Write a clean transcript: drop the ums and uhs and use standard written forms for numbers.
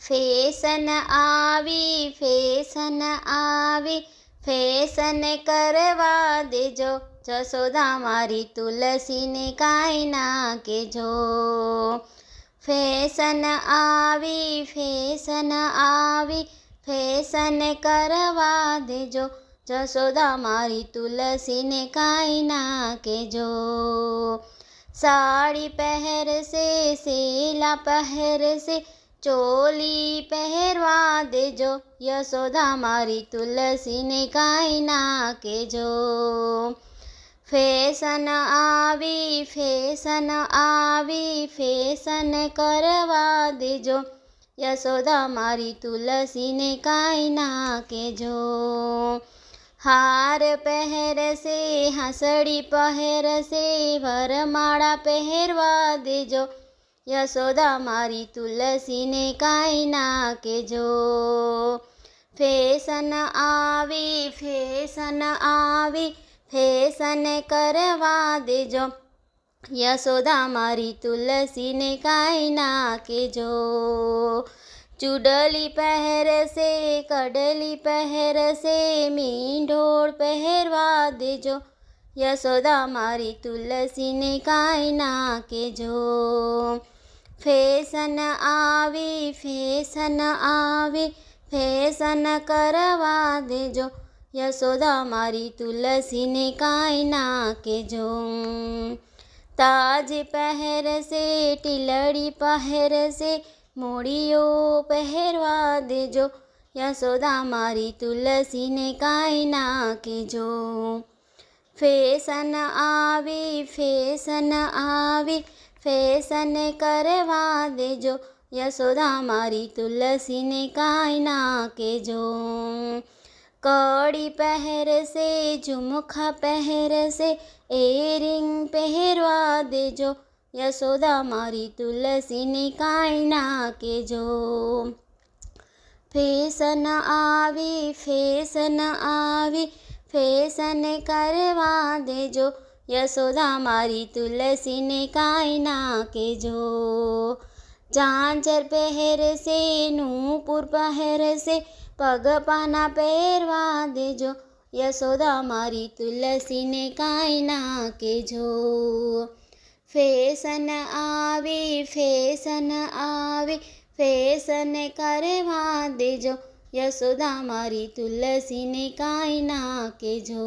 Fashion આવી fashion કરવા દેજો, જશોદા મારી તુલસીને કાંઈ ના કહેજો. ફેશન આવી ફેશન કરવા દેજો, જશોદા મારી તુલસીને કાંઈ ના કહેજો. સાડી પહેરશે સેલા પહેરશે ચોલી પહેરવા દેજો, યશોદા મારી તુલસીને કાંઈ ના કહેજો. ફેશન આવી ફેશન કરવા દેજો, યશોદા મારી તુલસીને કાંઈ ના કહેજો. હાર પહેરશે હાંસળી પહેરશે વરમાળા પહેરવા દેજો, યશોદા મારી તુલસીને કાંઈ ના કહેજો. ફેશન આવી ફેશન કરવા દેજો, યશોદા મારી તુલસીને કાંઈ ના કહેજો. ચૂડલી પહેરશે કડલી પહેરશે મીંઢોળ પહેરવા દેજો, યશોદા મારી તુલસીને કાંઈ ના કહેજો. ફેશન આવી ફેશન કરવા દેજો, યશોદા મારી તુલસીને કાંઈ ના કહેજો. તાજ પહેરશે ટીલડી પહેરશે મોડીઓ પહેરવા દેજો, યશોદા મારી તુલસીને કાંઈ ના કહેજો. ફેશન આવી ફેશન કરવા દેજો, યશોદા મારી તુલસીને કાંઈ ના કહેજો. કડી પહેરશે ઝુમખા પહેરશે એરિંગ પહેરવા દેજો, યશોદા મારી તુલસીને કાંઈ ના કહેજો. ફેશન આવી ફેશન કરવા દેજો, યશોદા મારી તુલસીને કાંઈ ના કહેજો. ઝાંઝર પહેરશે નૂપુર પહેરશે પગપાના પહેરવા દેજો, યશોદા મારી તુલસીને કાંઈ ના કહેજો. ફેશન આવી ફેશન કરવા દેજો, યશોદા મારી તુલસીને કાંઈ ના કહેજો.